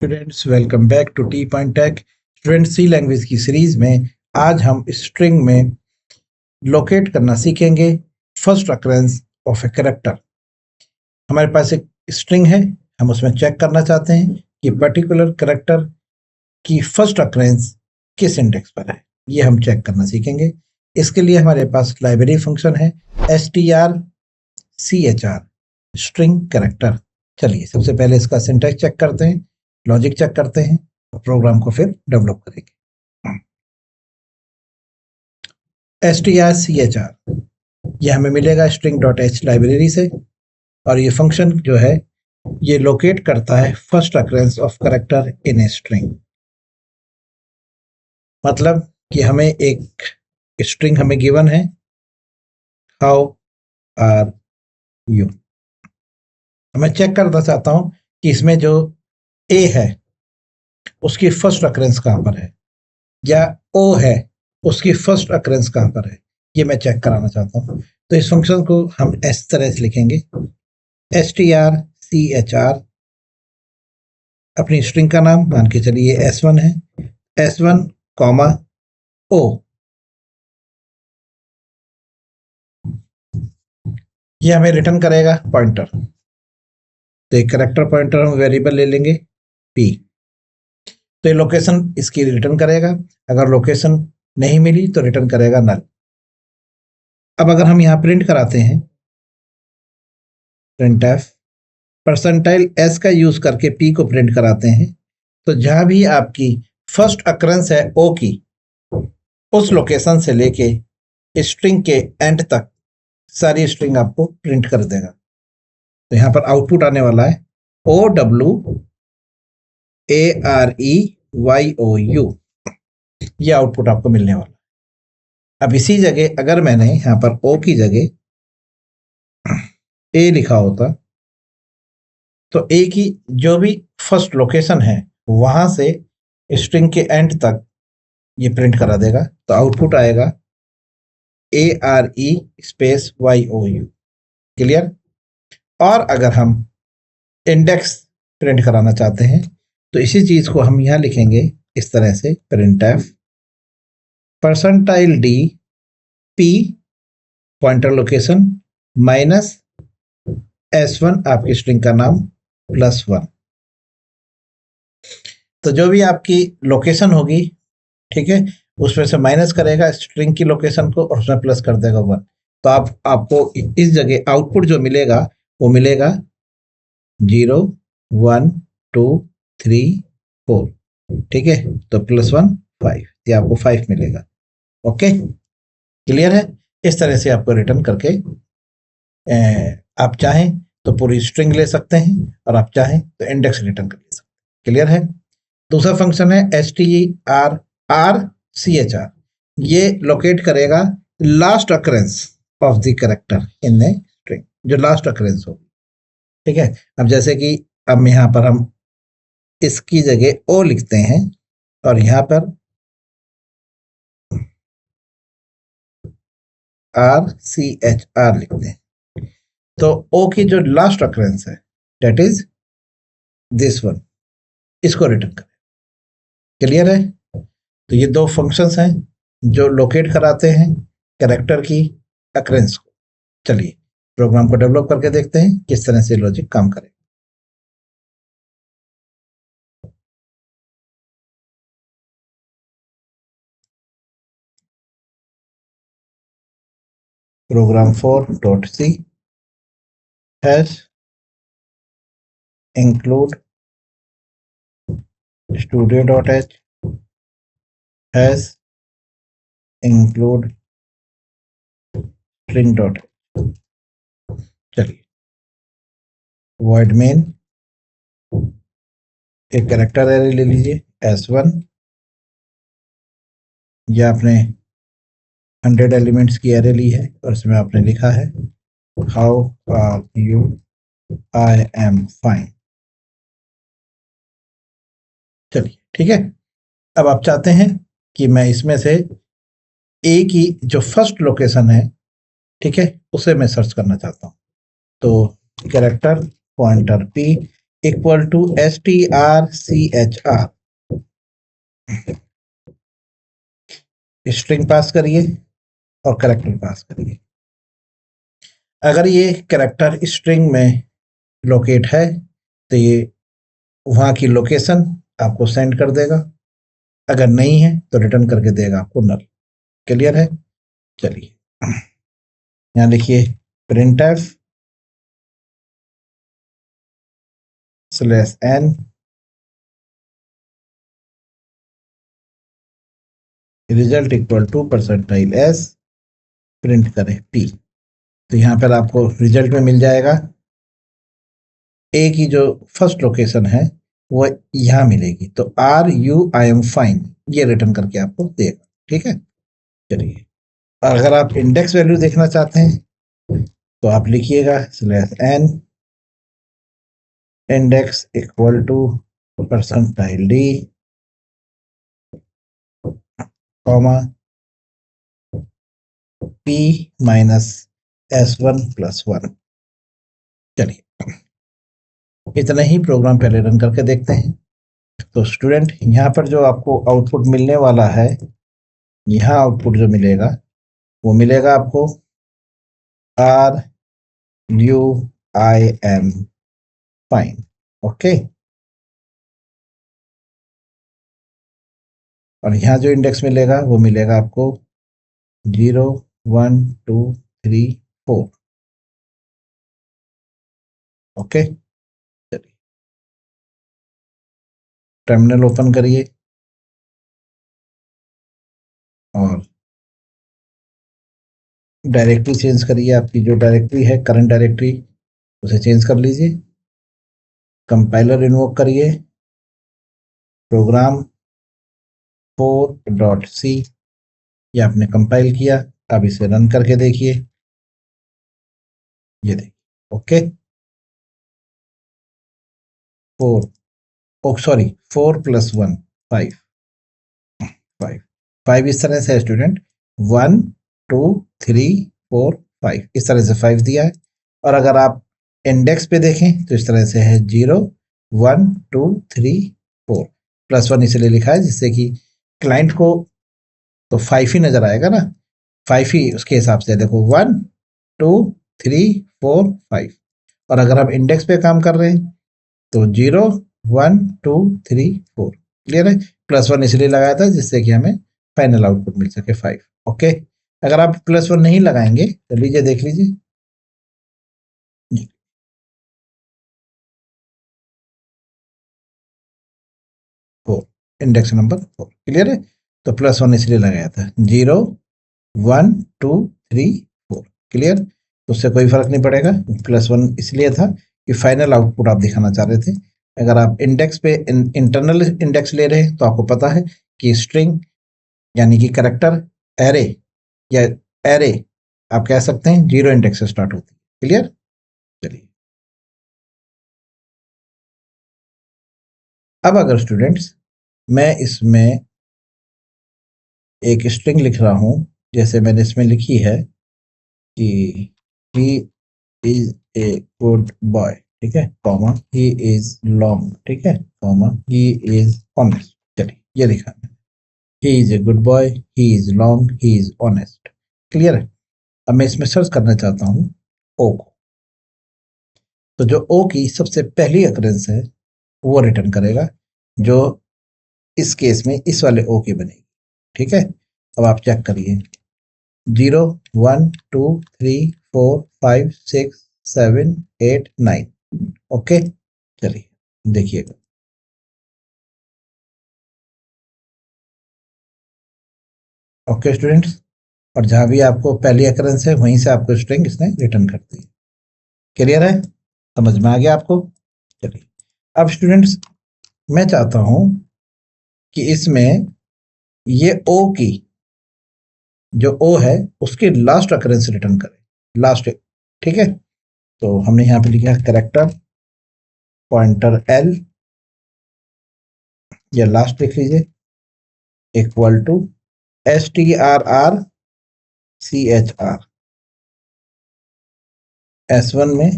Students welcome back to T point tech. Student C language की series में आज हम स्ट्रिंग में लोकेट करना सीखेंगे first occurrence of a character. हमारे पास एक स्ट्रिंग है, हम उसमें चेक करना चाहते हैं कि पर्टिकुलर कैरेक्टर की फर्स्ट अकरेंस किस इंडेक्स पर है। ये हम चेक करना सीखेंगे। इसके लिए हमारे पास लाइब्रेरी फंक्शन है strchr स्ट्रिंग कैरेक्टर। चलिए सबसे पहले इसका सिंटैक्स चेक करते हैं, लॉजिक चेक करते हैं, प्रोग्राम को फिर डेवलप करेंगे। strchr ये हमें मिलेगा string.h लाइब्रेरी से, और ये फंक्शन जो है ये लोकेट करता है first occurrence of character in a string. मतलब कि हमें एक स्ट्रिंग हमें गिवन है, हाउ आर यू। मैं चेक करना चाहता हूं कि इसमें जो ए है उसकी फर्स्ट अकरेंस कहां पर है, या ओ है उसकी फर्स्ट अकरेंस कहां पर है, ये मैं चेक कराना चाहता हूं। तो इस फंक्शन को हम इस तरह से लिखेंगे strchr, अपनी स्ट्रिंग का नाम मान के चलिए s1 है, s1 कॉमा ओ। ये हमें रिटर्न करेगा पॉइंटर। तो एक कैरेक्टर पॉइंटर हम वेरिएबल ले लेंगे p। तो ये लोकेशन इसकी रिटर्न करेगा, अगर लोकेशन नहीं मिली तो रिटर्न करेगा नल। अब अगर हम यहाँ प्रिंट कराते हैं printf परसेंटाइल s का यूज करके p को प्रिंट कराते हैं, तो जहां भी आपकी फर्स्ट अकरेंस है o की, उस लोकेशन से लेके स्ट्रिंग के एंड तक सारी स्ट्रिंग आपको प्रिंट कर देगा। तो यहाँ पर आउटपुट आने वाला है OWAREYOU, ये आउटपुट आपको मिलने वाला है। अब इसी जगह अगर मैंने यहाँ पर ओ की जगह ए लिखा होता तो ए की जो भी फर्स्ट लोकेशन है वहां से स्ट्रिंग के एंड तक ये प्रिंट करा देगा। तो आउटपुट आएगा ARE स्पेस YOU। क्लियर। और अगर हम इंडेक्स प्रिंट कराना चाहते हैं तो इसी चीज को हम यहां लिखेंगे इस तरह से, printf percentile D P pointer location minus S1 आपकी स्ट्रिंग का नाम +1। तो जो भी आपकी लोकेशन होगी, ठीक है, उसमें से माइनस करेगा स्ट्रिंग की लोकेशन को और उसमें प्लस कर देगा 1। तो आपको इस जगह आउटपुट जो मिलेगा वो मिलेगा 0 1 2 3 4, ठीक है। तो +1 5, ये आपको 5 मिलेगा। ओके, क्लियर है। इस तरह से आपको रिटर्न करके आप चाहें तो पूरी स्ट्रिंग ले सकते हैं और आप चाहें तो इंडेक्स रिटर्न कर ले सकते हैं। क्लियर है। दूसरा फंक्शन है strchr, ये लोकेट करेगा last occurrence of the character in a string, जो लास्ट अकरेंस होगी, ठीक है। अब जैसे कि अब यहाँ पर हम इसकी जगह ओ लिखते हैं और यहाँ पर RCHR लिखते हैं, तो ओ की जो लास्ट अकरेंस है दैट इज दिस वन, इसको रिटर्न करें। क्लियर है। तो ये दो फंक्शंस हैं जो लोकेट कराते हैं कैरेक्टर की अकरेंस को। चलिए प्रोग्राम को डेवलप करके देखते हैं किस तरह से लॉजिक काम करे। program 4.c has include studio.h has include string.h। चलिए void main एक कैरेक्टर एरे ले लीजिए S1, या आपने 100 एलिमेंट्स की एरे ली है और इसमें आपने लिखा है how are you, I am fine. चलिए ठीक है। अब आप चाहते हैं कि मैं इसमें से ए की जो फर्स्ट लोकेशन है, ठीक है, उसे मैं सर्च करना चाहता हूं। तो character pointer p equal to strchr, string pass करिए और कैरेक्टर पास करिए। अगर ये कैरेक्टर स्ट्रिंग में लोकेट है तो ये वहां की लोकेशन आपको सेंड कर देगा, अगर नहीं है तो रिटर्न करके देगा आपको नल। क्लियर है? चलिए यहाँ लिखिए printf /n result equal to %s, print करें p। तो यहाँ पर आपको रिजल्ट में मिल जाएगा ए की जो फर्स्ट लोकेशन है वो यहाँ मिलेगी, तो RU I am fine ये रिटर्न करके आपको देगा। ठीक है, चलिए अगर आप इंडेक्स वैल्यू देखना चाहते हैं तो आप लिखिएगा /n index equal to %d comma p minus s1+1। चलिए इतना ही प्रोग्राम पहले रन करके देखते हैं। तो स्टूडेंट यहाँ पर जो आपको आउटपुट मिलने वाला है, यहाँ आउटपुट जो मिलेगा वो मिलेगा आपको RU I am fine। Okay, और यहाँ जो इंडेक्स मिलेगा वो मिलेगा आपको 0 1 2 3 4। ओके, चलिए टर्मिनल ओपन करिए और डायरेक्टरी चेंज करिए। आपकी जो डायरेक्टरी है करंट डायरेक्टरी उसे चेंज कर लीजिए। कंपाइलर इन्वोक करिए, प्रोग्राम 4.c, ये आपने कंपाइल किया। अब इसे रन करके देखिए, ये देखिए। ओके 4 + 1 5 5 इस तरह से है स्टूडेंट, 1 2 3 4 5 इस तरह से 5 दिया है। और अगर आप इंडेक्स पे देखें तो इस तरह से है 0 1 2 3 4 +1 इसलिए लिखा है जिससे कि क्लाइंट को तो 5 ही नजर आएगा ना, 5 ही उसके हिसाब से देखो 1 2 3 4 5। और अगर हम इंडेक्स पे काम कर रहे हैं तो 0 1 2 3 4। क्लियर है? +1 इसलिए लगाया था जिससे कि हमें फाइनल आउटपुट मिल सके 5। ओके, अगर आप +1 नहीं लगाएंगे तो लीजिए देख लीजिए, इंडेक्स नंबर 4। क्लियर है? तो +1 इसलिए लगाया था, 0 1 2 3 4। क्लियर? तो उससे कोई फर्क नहीं पड़ेगा, +1 इसलिए था कि फाइनल आउटपुट आप दिखाना चाह रहे थे। अगर आप इंडेक्स पे इंटरनल इंडेक्स ले रहे हैं तो आपको पता है कि स्ट्रिंग यानी कि करेक्टर एरे या एरे आप कह सकते हैं 0 इंडेक्स से स्टार्ट होती है। क्लियर? चलिए अब अगर स्टूडेंट्स मैं इसमें एक स्ट्रिंग लिख रहा हूं, जैसे मैंने इसमें लिखी है कि he is a good boy, ठीक है, कॉमा ही इज लॉन्ग, ठीक है, कॉमा ही इज ऑनेस्ट। चलिए ये लिखा है, he is a good boy, he is long, he is honest. Clear है? अब मैं इसमें सर्च करना चाहता हूँ ओ को, तो जो ओ की सबसे पहली अकरेंस है वो रिटर्न करेगा, जो इस केस में इस वाले ओ की बनेगी। ठीक है, अब आप चेक करिए 0 1 2 3 4 5 6 7 8 9। ओके, चलिए देखिएगा, ओके स्टूडेंट्स, और जहां भी आपको पहली अकरेंस है वहीं से आपको स्ट्रिंग इसने रिटर्न कर दी। क्लियर है? समझ में आ गया आपको? चलिए अब स्टूडेंट्स मैं चाहता हूं कि इसमें ये ओ की जो ओ है उसकी लास्ट अकरेंस रिटर्न करे, लास्ट। ठीक है, तो हमने यहाँ पे लिखा है करेक्टर पॉइंटर एल या लास्ट लिख लीजिए इक्वल टू strrchr S1 में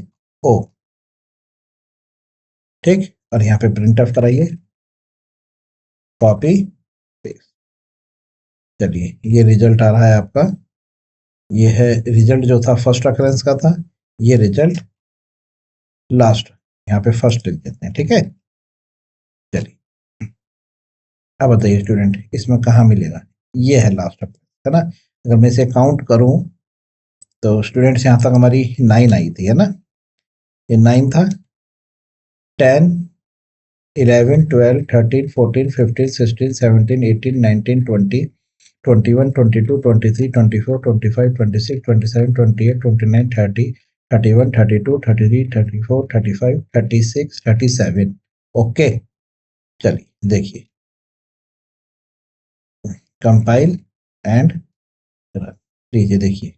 ओ। ठीक, और यहाँ पे प्रिंट ऑफ कराइए, कॉपी पेस्ट। चलिए ये रिजल्ट आ रहा है आपका, ये है रिजल्ट जो था फर्स्ट अकरेंस का था, ये रिजल्ट लास्ट, यहाँ पे फर्स्ट लिख देते हैं। ठीक है, चलिए अब बताइए स्टूडेंट, इसमें कहाँ मिलेगा? ये है लास्ट अकरेंस, है ना। अगर मैं इसे काउंट करूं तो स्टूडेंट्स यहाँ तक हमारी 9 आई थी, है ना। ये 9 था, 10, 11, 12, 13, 14, 15, 16, 17, 18, 19, 20, 21, 22, 23, 24, 25, 26, 27, 28, 29, 30, 31, 32, 33, 34, 35, 36, 37। ओके, चलिए देखिए, कंपाइल एंड रन। लीजिए देखिए,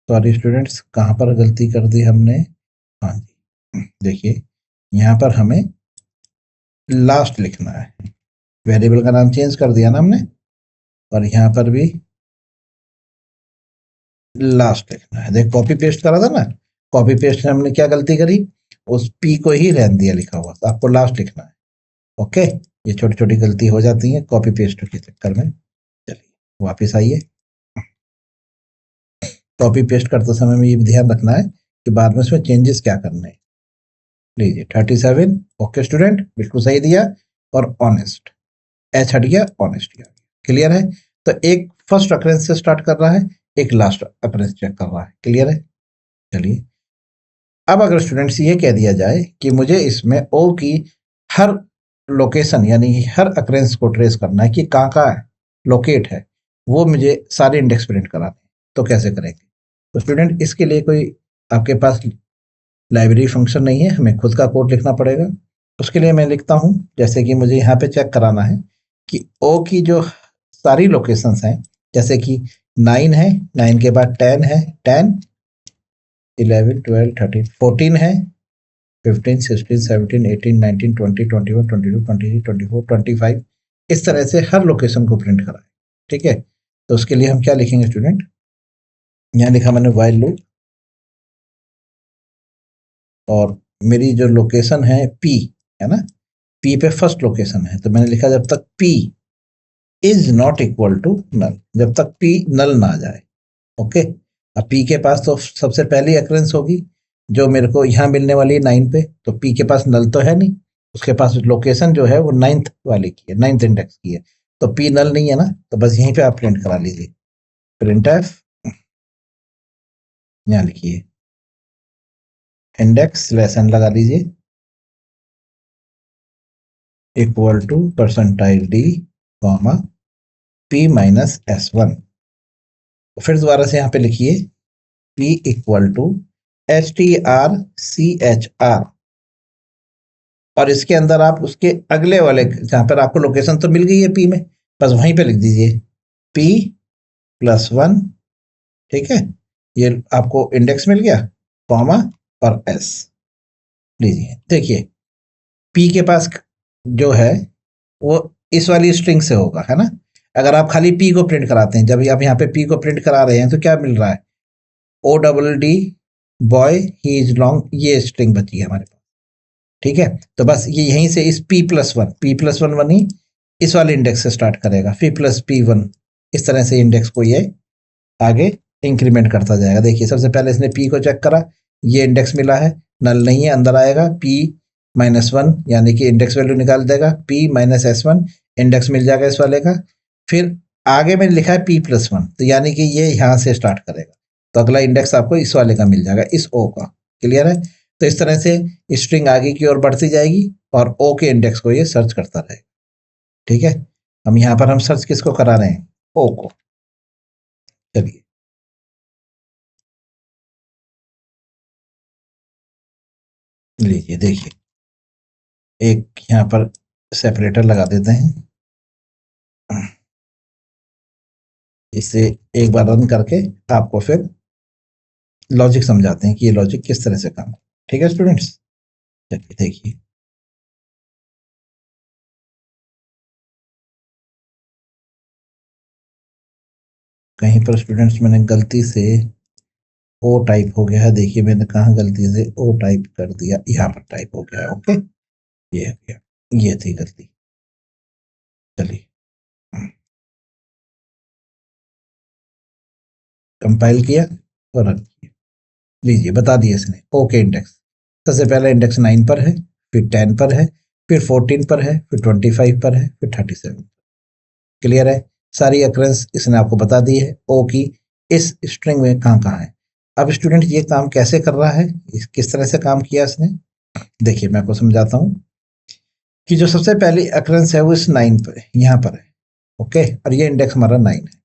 सॉरी स्टूडेंट्स, कहाँ पर गलती कर दी हमने? हाँ जी, देखिए यहाँ पर हमें लास्ट लिखना है, वेरिएबल का नाम चेंज कर दिया ना हमने, और यहाँ पर भी लास्ट लिखना है। देख कॉपी पेस्ट करा था ना, कॉपी पेस्ट में हमने क्या गलती करी, उस पी को ही रहने दिया लिखा हुआ, तो आपको लास्ट लिखना है। ओके, ये छोटी छोटी गलती हो जाती है कॉपी पेस्ट के चक्कर में। चलिए वापस आइए, कॉपी पेस्ट करते समय में ये भी ध्यान रखना है कि बाद में इसमें चेंजेस क्या करने हैं। लीजिए 37, ओके स्टूडेंट, बिल्कुल सही दिया, और ऑनेस्ट, एच हट गया, ऑनेस्ट गया। क्लियर है? तो एक फर्स्ट अकरेंस से स्टार्ट कर रहा है, एक लास्ट अकरेंस चेक कर रहा है। क्लियर है? चलिए अब अगर स्टूडेंट्स ये कह दिया जाए कि मुझे इसमें ओ की हर लोकेशन यानी हर अकरेंस को ट्रेस करना है कि कहाँ कहाँ है, लोकेट है, वो मुझे सारे इंडेक्स प्रिंट कराने हैं, तो कैसे करेंगे? तो स्टूडेंट इसके लिए कोई आपके पास लाइब्रेरी फंक्शन नहीं है, हमें खुद का कोड लिखना पड़ेगा। उसके लिए मैं लिखता हूँ, जैसे कि मुझे यहाँ पे चेक कराना है कि ओ की जो सारी लोकेशंस हैं, जैसे कि 9 है, 9 के बाद 10 है, 10, 11, 12, 13, 14 है, 15, 16, 17, 18, 19, 20, 21, 22, 23, 24, 25, इस तरह से हर लोकेशन को प्रिंट कराएं। ठीक है, तो उसके लिए हम क्या लिखेंगे स्टूडेंट, यहाँ लिखा मैंने व्हाइल लूप, और मेरी जो लोकेशन है पी, है ना, पी पे फर्स्ट लोकेशन है, तो मैंने लिखा जब तक P is not equal to null, जब तक पी नल ना आ जाए। ओके, अब पी के पास तो सबसे पहली अक्रेंस होगी जो मेरे को यहाँ मिलने वाली है 9 पे, तो पी के पास नल तो है नहीं, उसके पास लोकेशन जो है वो 9th वाली की है, 9th इंडेक्स की है, तो पी नल नहीं है ना, तो बस यहीं पे आप प्रिंट करा लीजिए, प्रिंट एफ, यहाँ लिखिए इंडेक्स लेसन लगा लीजिए, equal to percentile D comma P minus S one. फिर दोबारा से यहाँ पे लिखिए P equal to H T R C H R, और इसके अंदर आप उसके अगले वाले जहां पर आपको लोकेशन तो मिल गई है पी में, बस वहीं पे लिख दीजिए पी प्लस वन। ठीक है, ये आपको इंडेक्स मिल गया, कॉमा और एस। लीजिए देखिए, पी के पास जो है वो इस वाली स्ट्रिंग से होगा, है ना। अगर आप खाली पी को प्रिंट कराते हैं, जब आप यहाँ पे पी को प्रिंट करा रहे हैं तो क्या मिल रहा है, O double D boy he is long, ये स्ट्रिंग बची है हमारे पास। ठीक है, तो बस ये यहीं से इस पी प्लस वन वन ही इस वाले इंडेक्स से स्टार्ट करेगा, पी प्लस पी वन, इस तरह से इंडेक्स को ये आगे इंक्रीमेंट करता जाएगा। देखिए सबसे पहले इसने पी को चेक करा, ये इंडेक्स मिला है, नल नहीं है, अंदर आएगा पी माइनस वन, यानी कि इंडेक्स वैल्यू निकाल देगा, P minus S one, index मिल जाएगा इस वाले का। फिर आगे मैंने लिखा है पी प्लस वन, तो यानी कि ये यहाँ से स्टार्ट करेगा, तो अगला इंडेक्स आपको इस वाले का मिल जाएगा, इस ओ का। क्लियर है? तो इस तरह से स्ट्रिंग आगे की ओर बढ़ती जाएगी और ओ के इंडेक्स को ये सर्च करता रहेगा। ठीक है, हम यहाँ पर हम सर्च किसको करा रहे हैं, ओ को। चलिए लीजिए देखिए, एक यहाँ पर सेपरेटर लगा देते हैं, इसे एक बार रन करके आपको फिर लॉजिक समझाते हैं कि ये लॉजिक किस तरह से काम। ठीक है स्टूडेंट्स, चलिए देखिए, कहीं पर स्टूडेंट्स मैंने गलती से ओ टाइप हो गया है। देखिए मैंने कहाँ गलती से ओ टाइप कर दिया, यहाँ पर टाइप हो गया है। ओके, ये हो गया, ये थी गलती। चलिए कंपाइल किया और रन किया। लीजिए बता दिया इसने ओके इंडेक्स। सबसे पहला इंडेक्स 9 पर है, फिर 10 पर है, फिर 14 पर है, फिर 25 पर है, फिर 37। क्लियर है? सारी अक्रेंस इसने आपको बता दी है ओ की इस स्ट्रिंग में कहाँ कहाँ है। अब स्टूडेंट ये काम कैसे कर रहा है, किस तरह से काम किया इसने, देखिए मैं आपको समझाता हूँ कि जो सबसे पहली अक्रेंस है वो इस 9 पर, यहाँ पर है। ओके, और ये इंडेक्स हमारा 9 है।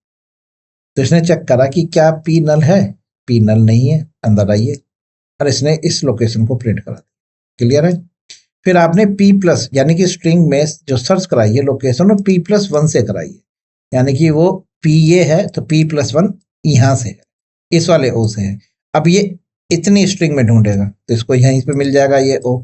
तो इसने चेक करा कि क्या पी नल है, पी नल नहीं है, अंदर आइए, और इसने इस लोकेशन को प्रिंट करा दिया। क्लियर है? फिर आपने पी प्लस यानी कि स्ट्रिंग में जो सर्च कराई है लोकेशन, वो पी प्लस वन से कराई है, यानी कि वो पी ये है तो पी प्लस वन यहाँ से है, इस वाले ओ से है। अब ये इतनी स्ट्रिंग में ढूंढेगा तो इसको यहीं पे मिल जाएगा ये ओ।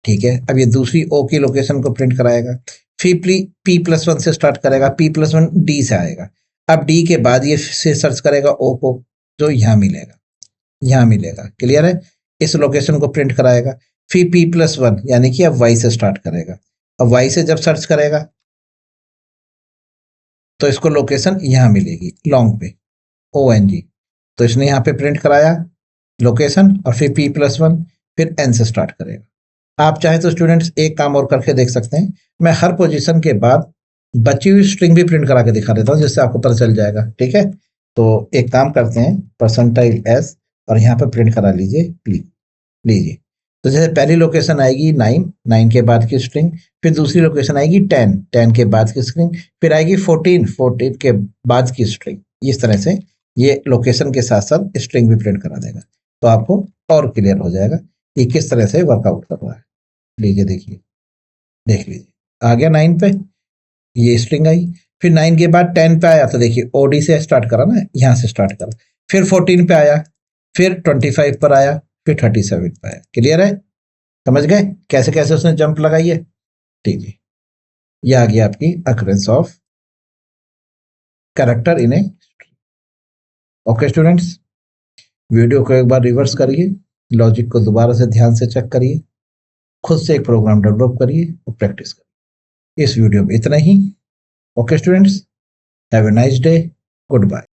ठीक है, अब ये दूसरी ओ की लोकेशन को प्रिंट कराएगा, फिर पी प्लस वन से स्टार्ट करेगा, पी प्लस वन डी से आएगा। अब डी के बाद ये से सर्च करेगा ओ को, जो यहाँ मिलेगा, यहाँ मिलेगा। क्लियर है? इस लोकेशन को प्रिंट कराएगा, फिर पी प्लस वन यानी कि अब वाई से स्टार्ट करेगा। अब वाई से जब सर्च करेगा तो इसको लोकेशन यहाँ मिलेगी लॉन्ग पे, ओ एन जी। तो इसने यहाँ पे प्रिंट कराया लोकेशन, और फिर पी प्लस वन, फिर एन से स्टार्ट करेगा। आप चाहे तो स्टूडेंट्स एक काम और करके देख सकते हैं, मैं हर पोजीशन के बाद बची हुई स्ट्रिंग भी प्रिंट करा के दिखा देता हूँ, जिससे आपको पता चल जाएगा। ठीक है, तो एक काम करते हैं, परसेंटाइल एस और यहाँ पे प्रिंट करा लीजिए, प्लीज लीजिए। तो जैसे पहली लोकेशन आएगी 9, 9 के बाद की स्ट्रिंग, फिर दूसरी लोकेशन आएगी 10, 10 के बाद की स्ट्रिंग, फिर आएगी 14, 14 के बाद की स्ट्रिंग। इस तरह से ये लोकेशन के साथ साथ स्ट्रिंग भी प्रिंट करा देगा, तो आपको और क्लियर हो जाएगा कि किस तरह से वर्कआउट कर रहा है। लीजिए देखिए, देख लीजिए, आ गया 9 पे, ये स्ट्रिंग आई। फिर 9 के बाद 10 पे आया तो देखिए ओडी से स्टार्ट करा ना, यहाँ से स्टार्ट करा। फिर 14 पे आया, फिर 25 पर आया, फिर 37 पे आया। क्लियर है? समझ गए कैसे कैसे उसने जंप लगाई है? ठीक है, ये आ गया आपकी occurrence of character in A. Okay students, video को एक बार रिवर्स करिए, लॉजिक को दोबारा से ध्यान से चेक करिए, खुद से एक प्रोग्राम डेवलप करिए और प्रैक्टिस करिए। इस वीडियो में इतना ही। Okay students, have a nice day, good bye.